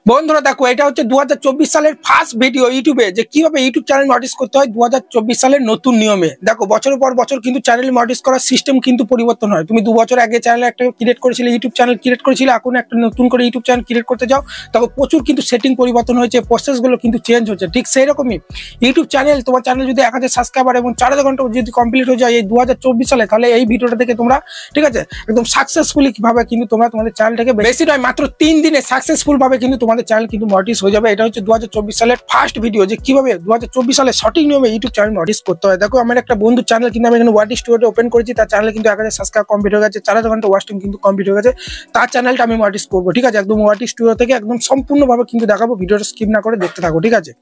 বন্ধুরা দেখো, এটা হচ্ছে 2024 সালের ফার্স্ট ভিডিও ইউটিউবে যে কিভাবে ইউটিউব চ্যানেল মনিটাইজ করতে হয় 2024 সালের নতুন নিয়মে। দেখো, বছরের পর বছর কিন্তু চ্যানেল মনিটাইজ করার সিস্টেম কিন্তু পরিবর্তন হয়। তুমি 2 বছর আগে চ্যানেল একটা ক্রিয়েট করেছিলে, ইউটিউব চ্যানেল ক্রিয়েট করেছিলে, এখন একটা নতুন করে ইউটিউব চ্যানেল ক্রিয়েট করতে যাও, দেখো প্রচুর কিন্তু সেটিং পরিবর্তন হয়েছে, প্রসেসগুলো কিন্তু চেঞ্জ হচ্ছে। ঠিক সেই রকমই ইউটিউব চ্যানেল, তোমার চ্যানেল যদি 1000 সাবস্ক্রাইবার এবং 4000 ঘন্টা যদি কমপ্লিট হয়ে যায় এই 2024 সালে, তাহলে এই ভিডিওটা থেকে তোমরা ঠিক আছে একদম সাকসেসফুলি ভাবে কিন্তু তোমরা তোমাদের চ্যানেলটাকে, বেশি নয় মাত্র 3 দিনে সাকসেসফুল ভাবে কিন্তু তোমাদের চ্যানেল কিন্তু মনিটাইজ হয়ে যাবে। এটা হচ্ছে 2024 সালের ফার্স্ট ভিডিও যে কিভাবে 2024 সালে সঠিক নিয়মে ইউটিউব চ্যানেল মনিটাইজ করতে হয়। দেখো, আমার একটা বন্ধুর চ্যানেল কিন্তু আমি এখানে ওয়াটি স্টুডিওতে ওপেন করেছি, তার চ্যানেল কিন্তু 1000 সাবস্ক্রাইব কমপ্লিট হয়ে গেছে, 4000 ঘন্টা ওয়াচ টাইম কিন্তু কমপ্লিট হয়ে গেছে। তার চ্যানেলটা আমি মনিটাইজ করবো, ঠিক আছে, একদম ওয়াটি স্টুডিও থেকে একদম সম্পূর্ণভাবে কিন্তু দেখাবো। ভিডিওটা স্কিপ না করে দেখতে থাকো, ঠিক আছে।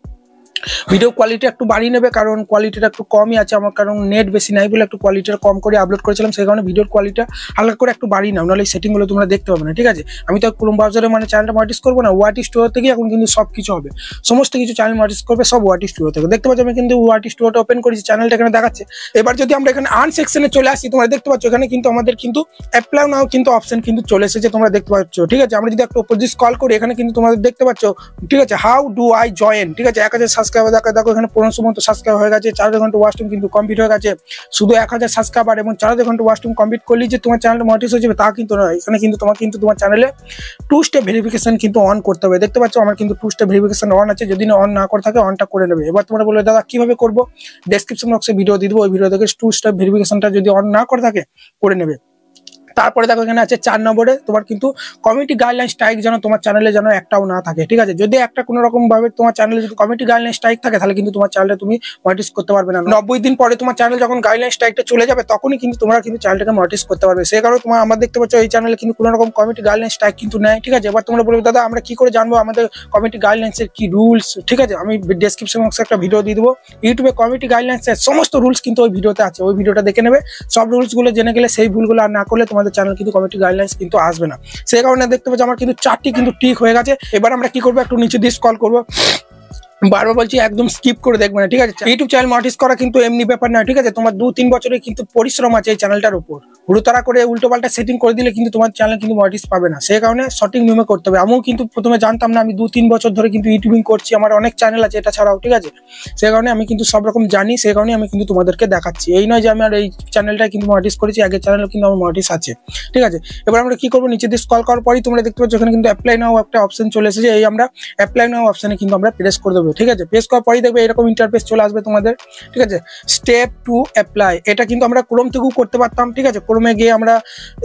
ভিডিও কোয়ালিটি একটু বাড়িয়ে নেবে, কারণ কোয়ালিটিটা একটু কমই আছে আমার, কারণ নেট বেশি নাই বলে একটু কোয়ালিটিটা কম করে আপলোড করেছিলাম, সেই কারণে ভিডিওর কোয়ালিটিটা হালকা করে একটু বাড়িয়ে নাও, নাহলে সেটিংগুলো তোমরা দেখতে পাবে না, ঠিক আছে। আমি তো ক্রোম ব্রাউজারে মানে চ্যানেলটা মনিটাইজ করবো না, ওয়াটি স্টুডিও থেকে এখন কিন্তু সব কিছু হবে, সমস্ত কিছু চ্যানেল মনিটাইজ করবে সব ওয়াটি স্টুডিও থেকে। দেখতে পাচ্ছ আমি কিন্তু ওয়াটি স্টুডিওটা ওপেন করেছি, চ্যানেলটা এখানে দেখাচ্ছে। এবার যদি আমরা এখানে আর্ন সেকশনে চলে আসি, তোমরা দেখতে পাচ্ছ এখানে কিন্তু আমাদের কিন্তু অ্যাপ্লাই নাও কিন্তু অপশন কিন্তু চলে এসেছে, তোমরা দেখতে পাচ্ছ, ঠিক আছে। আমরা যদি একটু উপর দিয়ে স্ক্রল করি, এখানে কিন্তু তোমাদের দেখতে পাচ্ছ, ঠিক আছে, হাউ ডু আই জয়েন, ঠিক আছে। 1000 সাবস্ক্রাইবার দেখো এখানে 1500 মতো সাবস্ক্রাইব হয়ে গেছে, 4000 ঘন্টা ওয়াচ টাইম কিন্তু কমপ্লিট হয়ে গেছে। শুধু 1000 সাবস্ক্রাইবার এবং 4000 ঘন্টা ওয়াচ টাইম কমপ্লিট করলেই যে তোমার চ্যানেলটা মনিটাইজ হয়ে যাবে তা কিন্তু নয়। এখানে কিন্তু তোমার চ্যানেলে 2 স্টেপ ভেরিফিকেশন কিন্তু অন করতে হবে। দেখতে পাচ্ছ আমার কিন্তু 2 স্টেপ ভেরিফিকেশন অন আছে, যদি না অন না করে থাকে অনটা করে নেবে। এবার তোমরা বলবে দাদা কিভাবে করবো, ডেসক্রিপশন বক্সে ভিডিও দিয়ে দেবো, ওই ভিডিও থেকে 2 স্টেপ ভেরিফিকেশনটা যদি অন না করে থাকে করে নেবে। তারপরে দেখো এখানে আছে 4 নম্বরে তোমার কিন্তু কমিউনিটি গাইডলাইন স্ট্রাইক যেন তোমার চ্যানেলে যেন একটাও না থাকে, ঠিক আছে। যদি একটা কোনো রকম ভাবে তোমার চ্যানেলে যদি কমিউনিটি গাইডলাইন স্ট্রাইক থাকে, তাহলে কিন্তু তোমার চ্যানেলটা তুমি মনিটাইজ করতে পারবে না। 90 দিন পরে তোমার চ্যানেল যখন গাইডলাইন স্ট্রাইকটা চলে যাবে, তখনই কিন্তু তোমরা কিন্তু চ্যানেলটাকে মনিটাইজ করতে পারবে। সেই কারণে তোমার আমরা দেখতে পাচ্ছ এই চ্যানেলে কিন্তু কোনো রকম কমিউনিটি গাইডলাইন স্ট্রাইক কিন্তু নেই, ঠিক আছে। এবার তোমরা বলবে দাদা আমরা কি করে জানবো আমাদের কমিউনিটি গাইডলাইন্সের কি রুলস, ঠিক আছে। আমি ডেসক্রিপশন বক্সে একটা ভিডিও দিয়ে দেবো, ইউটিউবে কমিউনিটি গাইডলাইন্সের সমস্ত রুলস কিন্তু ওই ভিডিওতে আছে, ওই ভিডিওটা দেখে নেবে। সব রুলস গুলো জেনে গেলে সেই ভুলগুলো আর না করলে তোমাদের চ্যানেল কিন্তু কমিউনিটি গাইডলাইন্স কিন্তু আসবে না। সেই কারণে দেখতে পাচ্ছি আমার কিন্তু 4টি কিন্তু টিক হয়ে গেছে। এবার আমরা কি করবো, একটু নিচে দিয়ে স্ক্রল করবো, বারবার বলছি একদম স্কিপ করে দেখবে না, ঠিক আছে। ইউটিউব চ্যানেল মনিটাইজ করা কিন্তু এমনি ব্যাপার না, ঠিক আছে। তোমার 2-3 বছরের কিন্তু পরিশ্রম আছে এই চ্যানেলটার উপর। হুড়োতাড়া করে উল্টো পাল্টা সেটিং করে দিলে কিন্তু তোমার চ্যানেল কিন্তু মনিটাইজ পাবে না। সেই কারণে সঠিক নিয়মে করতে হবে। আমিও কিন্তু প্রথমে জানতাম না, আমি 2-3 বছর ধরে কিন্তু ইউটিউবিং করছি, আমার অনেক চ্যানেল আছে এটা ছাড়াও, ঠিক আছে। সেই কারণে আমি কিন্তু সব রকম জানি, সেই কারণে আমি কিন্তু তোমাদেরকে দেখাচ্ছি। এই নয় যে আমি আর এই চ্যানেলটা কিন্তু মনিটাইজ করেছি, আগের চ্যানেলও কিন্তু আমার মনিটাইজ আছে, ঠিক আছে। এবার আমরা কি করবো, নিচে দিয়ে স্ক্রল করার পরই তোমরা দেখতে পাচ্ছ এখানে কিন্তু অ্যাপ্লাই নাও একটা অপশন চলে এসেছে। এই আমরা অ্যাপ্লাই নাও অপশনে কিন্তু আমরা প্রেস করে দেবো, ঠিক আছে। প্রেস করার পরেই দেখবে এরকম ইন্টারফেস চলে আসবে তোমাদের, ঠিক আছে। স্টেপ টু অ্যাপ্লাই, এটা কিন্তু আমরা ক্রোম থেকেও করতে পারতাম, ঠিক আছে। ক্রোমে গিয়ে আমরা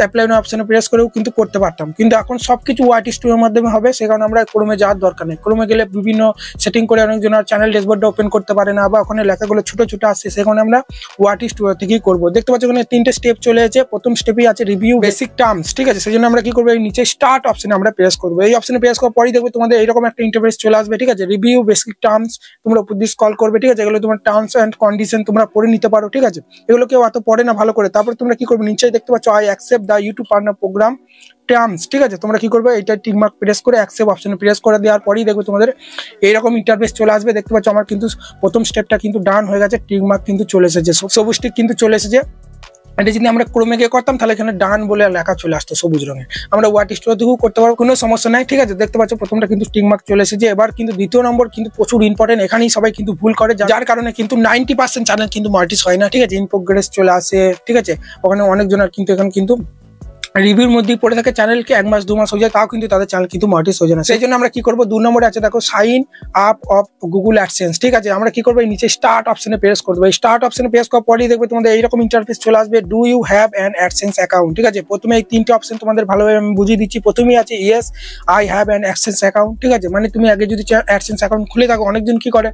অ্যাপ্লাই নাও অপশনে প্রেস করেও কিন্তু করতে পারতাম, কিন্তু এখন সবকিছু ওয়াটি স্টুডিওর মাধ্যমে হবে। সেই কারণে আমরা ক্রোমে যাওয়ার দরকার নেই। ক্রোমে গেলে বিভিন্ন সেটিং করে অনেকজন চ্যানেল ড্যাশবোর্ডটা ওপেন করতে পারে না, বা ওখানে লেখাগুলো ছোট ছোট আসছে, সেই কারণে আমরা ওয়াটি স্টুডিও থেকেই করবো। দেখতে পাচ্ছ এখানে 3টে স্টেপ চলে এসেছে। প্রথম স্টেপই আছে রিভিউ বেসিক টার্মস, ঠিক আছে। সেই জন্য আমরা কি করবো, এই নিচে স্টার্ট অপশনে আমরা প্রেস করবো। এই অপশনে প্রেস করার পরই দেখবে তোমাদের এইরকম একটা ইন্টারফেস চলে আসবে, ঠিক আছে। রিভিউ বেসিক টার্মস তোমরা উপর দিয়ে স্ক্রল করবে, ঠিক আছে। এগুলো তোমার টার্মস এন্ড কন্ডিশন তোমরা পড়ে নিতে পারো, ঠিক আছে। এগুলো কেউ অত পড়ে না ভালো করে। তারপর তোমরা কি করবে, নিচে দেখতে পাচ্ছ I accept the YouTube partner program terms, ঠিক আছে। তোমরা কি করবে, এটা টিক মার্ক প্রেস করে অ্যাকসেপ্ট অপশনে প্রেস করে দেওয়ার পরেই দেখবে তোমাদের এইরকম ইন্টারফেস চলে আসবে। দেখতে পাচ্ছ আমার কিন্তু প্রথম স্টেপটা কিন্তু ডান হয়ে গেছে, টিক মার্ক কিন্তু চলে এসেছে, সবুজ টিক কিন্তু চলে এসেছে। এটা যদি আমরা ক্রোমে গিয়ে করতাম তাহলে এখানে ডান বলে লেখা চলে আসতো সবুজ রঙের। আমরা ওয়াটি স্টুডিও থেকেও করতে পারবো, কোনো সমস্যা নাই, ঠিক আছে। দেখতে পাচ্ছ প্রথমটা কিন্তু টিক মার্ক চলে এসেছে। এবার কিন্তু দ্বিতীয় নম্বর কিন্তু প্রচুর ইম্পর্টেন্ট, এখানেই সবাই কিন্তু ভুল করে, যার কারণে কিন্তু 90% চ্যানেল কিন্তু মনিটাইজ হয় না, ঠিক আছে। ইন প্রোগ্রেস চলে আসে, ঠিক আছে। ওখানে অনেকজনের কিন্তু এখানে কিন্তু রিভিউর মধ্যেই পড়ে থাকে, চ্যানেলকে 1 মাস 2 মাস হয়ে যায়, তাও কিন্তু তাদের চ্যানেল কিন্তু মনিটাইজ হয়ে যায় না। সেই জন্য আমরা কি করবো, 2 নম্বরে আছে দেখো sign up of Google AdSense, ঠিক আছে। আমরা কি করবো, এই নিচে স্টার্ট অপশনে প্রেস করবো। এই স্টার্ট অপশনে প্রেস করার পরেই দেখবে তোমাদের এইরকম ইন্টারফেস চলে আসবে, do you have an AdSense account, ঠিক আছে। প্রথমে এই 3টে অপশন তোমাদের ভালোভাবে আমি বুঝিয়ে দিচ্ছি। প্রথমেই আছে yes I have an AdSense account, ঠিক আছে। মানে তুমি আগে যদি অ্যাডসেন্স অ্যাকাউন্ট খুলে থাকো, অনেকজন কি করে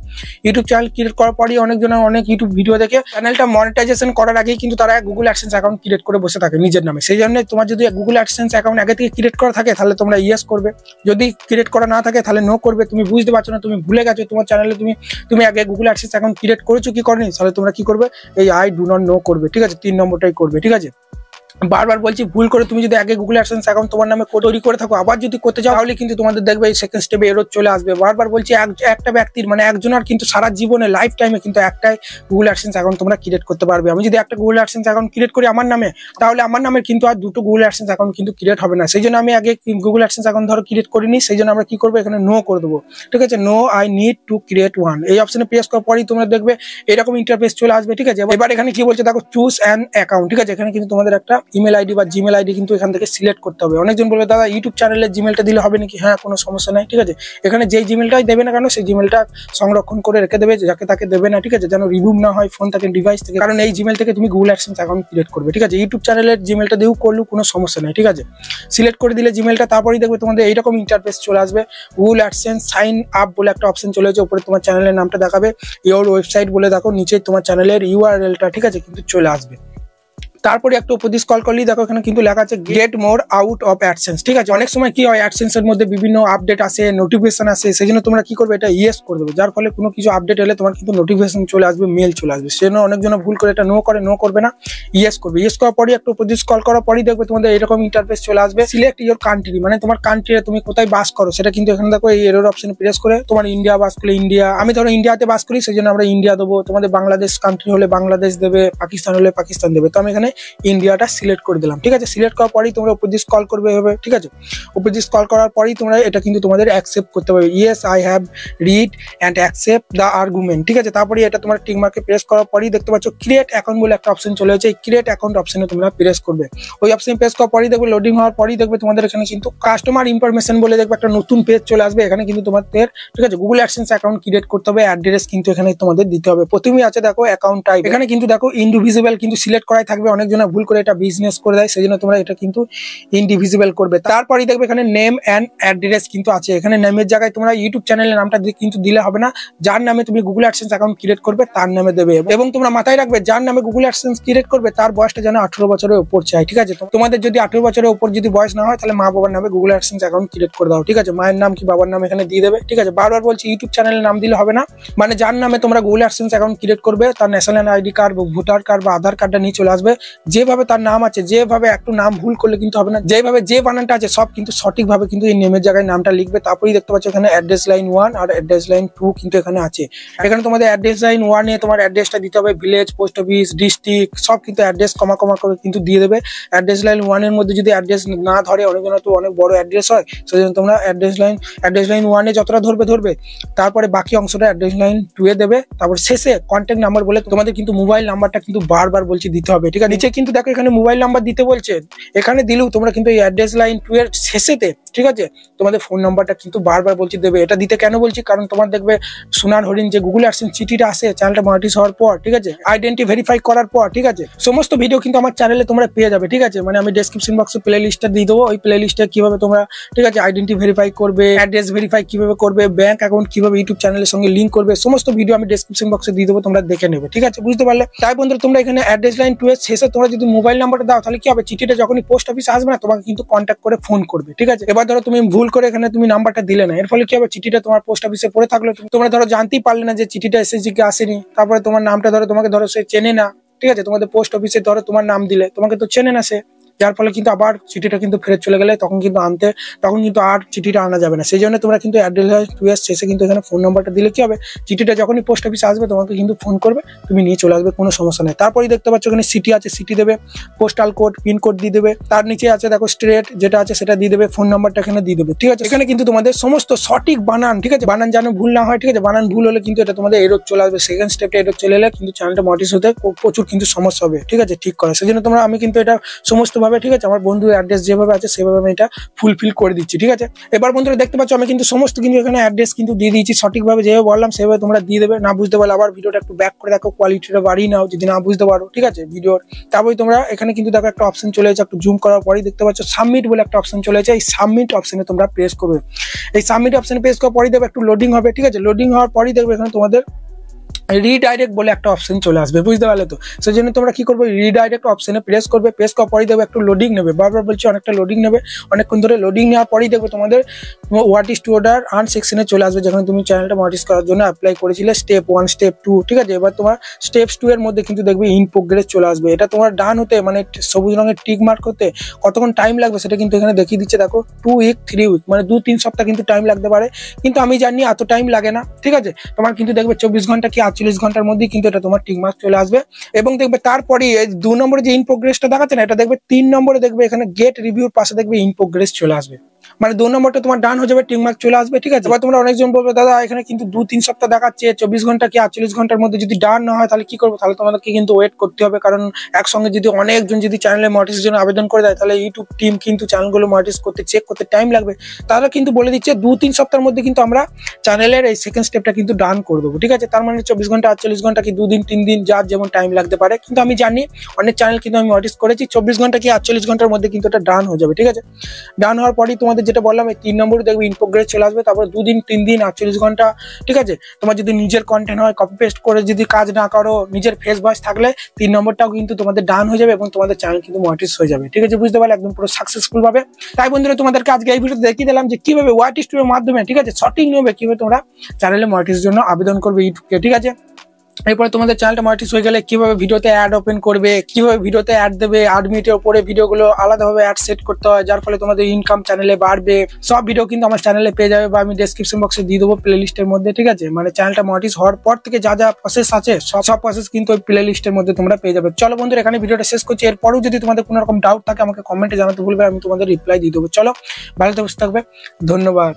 ইউটিউব চ্যানেল ক্রিয়েট করার পরই অনেকজন অনেক ইউটিউব ভিডিও দেখে চ্যানেলটা মনিটাইজেশন করার আগেই কিন্তু তারা গুগল অ্যাডসেন্স অ্যাকাউন্ট ক্রিয়েট করে বসে থাকে নিজের নামে। সেই জন্য তোমার যদি গুগল অ্যাডসেন্স অ্যাকাউন্ট আগে থেকে ক্রিয়েট করা থাকে তাহলে তোমরা ইয়েস করবে, যদি ক্রিয়েট করা না থাকে তাহলে নো করবে। তুমি বুঝতে পারছো না, তুমি ভুলে গেছো তোমার চ্যানেলে তুমি আগে গুগল অ্যাডসেন্স অ্যাকাউন্ট ক্রিয়েট করেছো কি করনি, তাহলে তোমরা কি করবে, এই আই ডু নট নো করবে, ঠিক আছে। 3 নম্বরটাই করবে, ঠিক আছে। বারবার বলছি, ভুল করে তুমি যদি আগে গুগল অ্যাডসেন্স অ্যাকাউন্ট তোমার নামে তৈরি করে থাকো, আবার যদি করতে চাও তাহলে কিন্তু তোমাদের দেখবে এই সেকেন্ড স্টেপে এরর চলে আসবে। বারবার বলছি, একটা ব্যক্তির মানে একজনের কিন্তু সারা জীবনে লাইফ টাইমে কিন্তু একটাই গুগল অ্যাডসেন্স অ্যাকাউন্ট তোমরা ক্রিয়েট করতে পারবে। আমি যদি একটা গুগল অ্যাডসেন্স অ্যাকাউন্ট ক্রিয়েট করি আমার নামে, তাহলে আমার নামের কিন্তু আর দুটো গুগল অ্যাডসেন্স অ্যাকাউন্ট কিন্তু ক্রিয়েট হবে না। সেই জন্য আমি আগে গুগল অ্যাডসেন্স অ্যাকাউন্ট ধরো ক্রিয়েট করিনি, সেই জন্য আমরা কি করবো, এখানে নো করে দেবো। ঠিক আছে, no I need to create one, এই অপশনে প্রেস করার পরেই তোমরা দেখবে এরকম ইন্টারফেস চলে আসবে। ঠিক আছে, এবার এখানে কি বলছে দেখো, চুজ অ্যান অ্যাকাউন্ট। ঠিক আছে, এখানে কিন্তু তোমাদের একটা ইমেল আইডি বা জিমেল আইডি কিন্তু এখান থেকে সিলেক্ট করতে হবে। অনেকজন বলবে দাদা ইউটিউব চ্যানেলের জিমেলটা দিলে হবে নাকি? হ্যাঁ, কোনো সমস্যা নাই। ঠিক আছে, এখানে যেই জিমেলটাই দেবে না কেন সেই জিমেলটা সংরক্ষণ করে রেখে দেবে, যাকে তাকে দেবে না। ঠিক আছে, যেন রিমুভ না হয় ফোন থেকে, ডিভাইস থেকে, কারণ এই জিমেল থেকে তুমি গুগল অ্যাডসেন্স অ্যাকাউন্ট ক্রিয়েট করবে। ঠিক আছে, ইউটিউব চ্যানেলের জিমেলটা দিয়েও করলেও কোনো সমস্যা নেই। ঠিক আছে, সিলেক্ট করে দিলে জিমেলটা, তারপরেই দেখবে তোমাদের এইরকম ইন্টারফেস চলে আসবে। গুগল অ্যাডসেন্স সাইন আপ বলে একটা অপশন চলে এসেছে, উপরে তোমার চ্যানেলের নামটা দেখাবে, ইওর ওয়েবসাইট বলে দেখো, নিচে তোমার চ্যানেলের ইউআরএলটা ঠিক আছে কিন্তু চলে আসবে। তারপরে একটু উপর দিয়ে স্ক্রল করলেই দেখো এখানে কিন্তু লেখা আছে get more out of AdSense. ঠিক আছে, অনেক সময় কি হয়, অ্যাডসেন্স এর মধ্যে বিভিন্ন আপডেট আসে, নোটিফিকেশন আসে, সেই জন্য তোমরা কি করবে, এটা ইয়েস করে দেবে, যার ফলে কোনো কিছু আপডেট এলে তোমার কিন্তু নোটিফিকেশন চলে আসবে, মেল চলে আসবে। সেই জন্য অনেকজন ভুল করে এটা নো করবে না, ইয়েস করবে। ইয়েস করার পরে একটু উপর দিয়ে স্ক্রল করার পরেই দেখবে তোমাদের এরকম ইন্টারফেস চলে আসবে। সিলেক্ট ইওর কান্ট্রি, মানে তোমার কান্ট্রিতে তুমি কোথায় বাস করো সেটা কিন্তু এখানে দেখো এই এরর অপশন প্রেস করে তোমার ইন্ডিয়া বাস করলে ইন্ডিয়া, আমি ধরো ইন্ডিয়াতে বাস করি সেই জন্য আমরা ইন্ডিয়া দেবো, তোমাদের বাংলাদেশ কান্ট্রি হলে বাংলাদেশ দেবে, পাকিস্তান হলে পাকিস্তান দেবে। তো আমি এখানে ইন্ডিয়াটা সিলেক্ট করে দিলাম। ঠিক আছে, সিলেক্ট করার পরেই তোমরা উপর দিয়ে স্ক্রল করবে এভাবে। ঠিক আছে, উপর দিয়ে স্ক্রল করার পরেই তোমরা এটা কিন্তু তোমাদের অ্যাকসেপ্ট করতে পারবে, yes I have read and accept the argument. ঠিক আছে, তারপরে এটা তোমার টিক মার্কে প্রেস করার পরেই দেখতে পাচ্ছ ক্রিয়েট অ্যাকাউন্ট বলে একটা অপশন চলে এসেছে, এই ক্রিয়েট অ্যাকাউন্ট অপশনে তোমরা প্রেস করবে। ওই অপশনে প্রেস করার পরেই দেখবে লোডিং হওয়ার পরেই দেখবে তোমাদের এখানে কিন্তু কাস্টমার ইনফরমেশন বলে দেখবে একটা নতুন পেজ চলে আসবে। এখানে কিন্তু তোমাদের ঠিক আছে গুগল অ্যাডসেন্স অ্যাকাউন্ট ক্রিয়েট করতে হবে, অ্যাড্রেস কিন্তু এখানে তোমাদের দিতে হবে। প্রথমেই আছে দেখো অ্যাকাউন্ট টাইপ, এখানে কিন্তু দেখো ইন্ডিভিজুয়াল কিন্তু সিলেক্ট করাই থাকবে, অনেকজন ভুল করে এটা বিজনেস করে দেয়, সেই জন্য তোমরা এটা কিন্তু ইন্ডিভিজুয়াল করবে। তারপরেই দেখবে এখানে নেম অ্যান্ড অ্যাড্রেস কিন্তু আছে, এখানে নেমের জায়গায় তোমরা ইউটিউব চ্যানেলের নামটা কিন্তু দিলে হবে না, যার নামে তুমি গুগল অ্যাডসেন্স অ্যাকাউন্ট ক্রিয়েট করবে তার নামে দেবে। এবং তোমরা মাথায় রাখবে যার নামে গুগল অ্যাডসেন্স ক্রিয়েট করবে তার বয়সটা যেন 18 বছরের উপর চাই। ঠিক আছে, তোমাদের যদি 18 বছরের উপর যদি বয়স না হয় তাহলে মা বাবার নামে গুগল অ্যাডসেন্স অ্যাকাউন্ট ক্রিয়েট করে দাও। ঠিক আছে, মায়ের নাম কি বাবার নাম এখানে দিয়ে দেবে। ঠিক আছে, বারবার বলছি ইউটিউব চ্যানেলের নাম দিলে হবে না, মানে যার নামে তোমরা গুগল অ্যাডসেন্স অ্যাকাউন্ট ক্রিয়েট করবে তার ন্যাশনাল আইডি কার্ড বা ভোটার কার্ড বা আধার কার্ডটা নিয়ে চলে আসবে, যেভাবে তার নাম আছে, যেভাবে একটু নাম ভুল করলে কিন্তু হবে না, যেভাবে যে বানানটা আছে সব কিন্তু সঠিকভাবে কিন্তু এই নেমের জায়গায় নামটা লিখবে। তারপরেই দেখতে পাচ্ছ এখানে অ্যাড্রেস লাইন 1 আর অ্যাড্রেস লাইন 2 কিন্তু এখানে আছে। এখানে তোমাদের অ্যাড্রেস লাইন 1 এ তোমার অ্যাড্রেসটা দিতে হবে, ভিলেজ, পোস্ট অফিস, ডিস্ট্রিক্ট সব কিন্তু অ্যাড্রেস কমা করে কিন্তু দিয়ে দেবে। অ্যাড্রেস লাইন 1 এর মধ্যে যদি অ্যাড্রেস না ধরে, অনেকজনের তো অনেক বড় অ্যাড্রেস হয়, সেই জন্য তোমরা অ্যাড্রেস লাইন 1 এ যতটা ধরবে, তারপরে বাকি অংশটা অ্যাড্রেস লাইন 2 এ দেবে। তারপর শেষে কন্ট্যাক্ট নাম্বার বলে তোমাদের কিন্তু মোবাইল নাম্বারটা কিন্তু বারবার বলছি দিতে হবে। ঠিক আছে, নিচে কিন্তু দেখো এখানে মোবাইল নাম্বার দিতে বলছে, এখানে দিলেও তোমরা কিন্তু এই অ্যাড্রেস লাইন 2 এর শেষেতে ঠিক আছে তোমাদের ফোন নাম্বারটা কিন্তু বারবার বলছি দেবে। এটা দিতে কেন বলছি, কারণ তোমার দেখবে সোনার হরিণ যে গুগল অ্যাডসেন্স চিঠিটা আসে চ্যানেলটা মনিটাইজ হওয়ার পর, ঠিক আছে আইডেন্টি ভেরিফাই করার পর, ঠিক আছে সমস্ত ভিডিও কিন্তু আমার চ্যানেলে তোমরা পেয়ে যাবে। ঠিক আছে, মানে আমি ডেসক্রিপশন বক্সে প্লে লিস্টটা দিয়ে দেবো, ওই প্লে লিস্টে কিভাবে তোমরা ঠিক আছে আইডেন্টি ভেরিফাই করবে, অ্যাড্রেস ভেরিফাই কিভাবে করবে, ব্যাংক অ্যাকাউন্ট কিভাবে ইউটিউব চ্যানেলের সঙ্গে লিঙ্ক করবে, সমস্ত ভিডিও আমি ডেসক্রিপশন বক্সে দিয়ে দেবো, তোমরা দেখে নেবে। ঠিক আছে, বুঝতে পারলে? তাই বন্ধুরা তোমরা এখানে অ্যাড্রেস লাইন 2 এর শেষে তোমরা যদি মোবাইল নাম্বারটা দাও তাহলে কি হবে, চিঠিটা যখনই পোস্ট অফিসে আসবে না তোমাকে কিন্তু কন্ট্যাক্ট করে ফোন করবে। ঠিক আছে, এবার ধরো তুমি ভুল করে এখানে তুমি নাম্বারটা দিলে না, এর ফলে কি হবে, চিঠিটা তোমার পোস্ট অফিসে পড়ে থাকলো, তোমরা ধরো জানতেই পারলে না যে চিঠিটা এসেছে কি আসেনি, তারপরে তোমার নামটা ধরো তোমাকে ধরো সে চেনে না, ঠিক আছে তোমাদের পোস্ট অফিসে ধরো তোমার নাম দিলে তোমাকে তো চেনে না সে, যার ফলে কিন্তু আবার চিঠিটা কিন্তু ফেরত চলে গেলে তখন কিন্তু আর চিঠিটা আনা যাবে না। সেই জন্য তোমরা কিন্তু অ্যাড্রেস 2 এর শেষে কিন্তু এখানে ফোন নাম্বারটা দিলে কি হবে, চিঠিটা যখনই পোস্ট অফিসে আসবে তোমাকে কিন্তু ফোন করবে, তুমি নিয়ে চলে আসবে, কোনো সমস্যা নেই। তারপরেই দেখতে পাচ্ছ এখানে সিটি আছে, সিটি দেবে, পোস্টাল কোড, পিনকোড দিয়ে দেবে, তার নিচে আছে দেখো স্টেট যেটা আছে সেটা দিয়ে দেবে, ফোন নাম্বারটা এখানে দিয়ে দেবে। ঠিক আছে, এখানে কিন্তু তোমাদের সমস্ত সঠিক বানান, ঠিক আছে বানান যেন ভুল না হয়, ঠিক আছে বানান ভুল হলে কিন্তু এটা তোমাদের এরর চলে আসবে, সেকেন্ড স্টেপে এরর চলে এলে কিন্তু চ্যানেলটা মনিটাইজ হতে প্রচুর কিন্তু সমস্যা হবে। ঠিক আছে, ঠিক করা, সেই জন্য আমি কিন্তু এটা সমস্তভাবে ঠিক আছে আমার বন্ধু অ্যাড্রেস যেভাবে আছে সেভাবে আমি এটা ফুলফিল করে দিচ্ছি। ঠিক আছে, এবার বন্ধুরা দেখতে পাচ্ছ আমি কিন্তু সমস্ত কিন্তু এখানে অ্যাড্রেস কিন্তু দিয়ে দিয়েছি সঠিকভাবে, যেভাবে বললাম সেভাবে তোমরা দিয়ে দেবে। না বুঝতে পারলে আবার ভিডিওটা একটু ব্যাক করে দেখো, কোয়ালিটিটা বাড়িয়ে নাও যদি না বুঝতে পারো। ঠিক আছে, ভিডিওর তারপরে তোমরা এখানে কিন্তু দেখো একটা অপশন চলে এসেছে, একটু জুম করার পরেই দেখতে পাচ্ছ সাবমিট বলে একটা অপশন চলে এসেছে, এই সাবমিট অপশনে তোমরা প্রেস করবে। এই সাবমিট অপশনে প্রেস করার পরেই দেখবে একটু লোডিং হবে। ঠিক আছে, লোডিং হওয়ার পরেই দেখবে এখানে তোমাদের রিডাইরেক্ট বলে একটা অপশন চলে আসবে, বুঝতে পারলে তো? সেই জন্য তোমরা কি করবে, রিডাইরেক্ট অপশনে প্রেস করবে, প্রেস করার পরেই দেখবে একটু লোডিং নেবে, বারবার বলছি অনেকটা লোডিং নেবে, অনেকক্ষণ ধরে লোডিং নেওয়ার পরেই দেখবে তোমাদের what is to order earn সেকশনে চলে আসবে, যেখানে তুমি চ্যানেলটা মনিটাইজ করার জন্য অ্যাপ্লাই করেছিলে স্টেপ 1 স্টেপ 2, ঠিক আছে? এবার তোমার স্টেপস 2 এর মধ্যে কিন্তু দেখবে ইন প্রোগ্রেস চলে আসবে। এটা তোমার ডান হতে মানে সবুজ রঙের টিক মার্ক হতে কতক্ষণ টাইম লাগবে সেটা কিন্তু এখানে দেখিয়ে দিচ্ছে, দেখো 2 উইক 3 উইক, মানে 2-3 সপ্তাহ কিন্তু টাইম লাগতে পারে, কিন্তু আমি জানি এত টাইম লাগে না, ঠিক আছে? তোমার কিন্তু দেখবে 24 ঘন্টা কি 48 ঘন্টার মধ্যে কিন্তু এটা তোমার টিক মার্ক চলে আসবে। এবং দেখবে তারপরে 2 নম্বরে যে ইন প্রোগ্রেসটা দেখাচ্ছে না, এটা দেখবে 3 নম্বরে দেখবে এখানে গেট রিভিউর পাশে দেখবে ইন প্রোগ্রেস চলে আসবে, মানে 2 নম্বরটা তোমার ডান হয়ে যাবে, টিক মার্ক চলে আসবে, ঠিক আছে? এবার তোমরা অনেকজন বলবে দাদা এখানে কিন্তু 2-3 সপ্তাহ দেখাচ্ছে, 24 ঘন্টা কি 48 ঘন্টার মধ্যে যদি ডান না হয় তাহলে কি করবো? তাহলে তোমাদেরকে কিন্তু ওয়েট করতে হবে, কারণ একসঙ্গে যদি অনেকজন যদি চ্যানেলে মনিটাইজের জন্য আবেদন করে দেয় তাহলে ইউটিউব টিম কিন্তু চ্যানেলগুলো মনিটাইজ করতে চেক করতে টাইম লাগবে। তারা কিন্তু বলে দিচ্ছে 2-3 সপ্তাহের মধ্যে কিন্তু আমরা চ্যানেলের এই সেকেন্ড স্টেপটা কিন্তু ডান করে দেবো, ঠিক আছে? তার মানে 24 ঘন্টা 48 ঘন্টা কি 2 দিন 3 দিন যার যেমন টাইম লাগতে পারে, কিন্তু আমি জানি অনেক চ্যানেল কিন্তু আমি মনিটাইজ করেছি 24 ঘন্টা কি 48 ঘন্টার মধ্যে কিন্তু এটা ডান হয়ে যাবে, ঠিক আছে? ডান হওয়ার পরেই তোমাদের যেটা বললাম এই 3 নম্বরে দেখবে ইন প্রোগ্রেস চলে আসবে, তারপর 2 দিন 3 দিন 48 ঘন্টা, ঠিক আছে? তোমার যদি নিজের কন্টেন্ট হয় কপি পেস্ট করে যদি কাজ না করো, নিজের ফেস ভয়েস থাকলে 3 নম্বরটাও কিন্তু তোমাদের ডান হয়ে যাবে এবং তোমাদের চ্যানেল কিন্তু মনিটাইজ হয়ে যাবে, ঠিক আছে? বুঝতে পারলে একদম পুরো সাকসেসফুল ভাবে। তাই বন্ধুরা তোমাদেরকে আজকে এই ভিডিওতে দেখিয়ে দিলাম যে কিভাবে হোয়াট ইজ টু এর মাধ্যমে, ঠিক আছে, সঠিক নিয়মে কিভাবে তোমরা চ্যানেলে মনিটাইজের জন্য আবেদন করবে ইউটিউবকে, ঠিক আছে? এরপরে তোমাদের চ্যানেলটা মনিটাইজ হয়ে গেলে কিভাবে ভিডিওতে অ্যাড ওপেন করবে, কিভাবে ভিডিওতে অ্যাড দেবে, 8 মিনিটের উপরে ভিডিওগুলো আলাদাভাবে অ্যাড সেট করতে হয় যার ফলে তোমাদের ইনকাম চ্যানেলে বাড়বে, সব ভিডিও কিন্তু আমার চ্যানেলে পেয়ে যাবে বা আমি ডেসক্রিপশন বক্সে দিয়ে দেবো প্লে লিস্টের মধ্যে, ঠিক আছে? মানে চ্যানেলটা মনিটাইজ হওয়ার পর থেকে যা যা প্রসেস আছে সব প্রসেস কিন্তু ওই প্লে লিস্টের মধ্যে তোমরা পেয়ে যাবে। চলো বন্ধুরা এখানে ভিডিওটা শেষ করছি, এরপরেও যদি তোমাদের কোনো রকম ডাউট থাকে আমাকে কমেন্টে জানাতে ভুলবে, আমি তোমাদের রিপ্লাই দিয়ে দেবো। চলো ভালো থাকবে, ধন্যবাদ।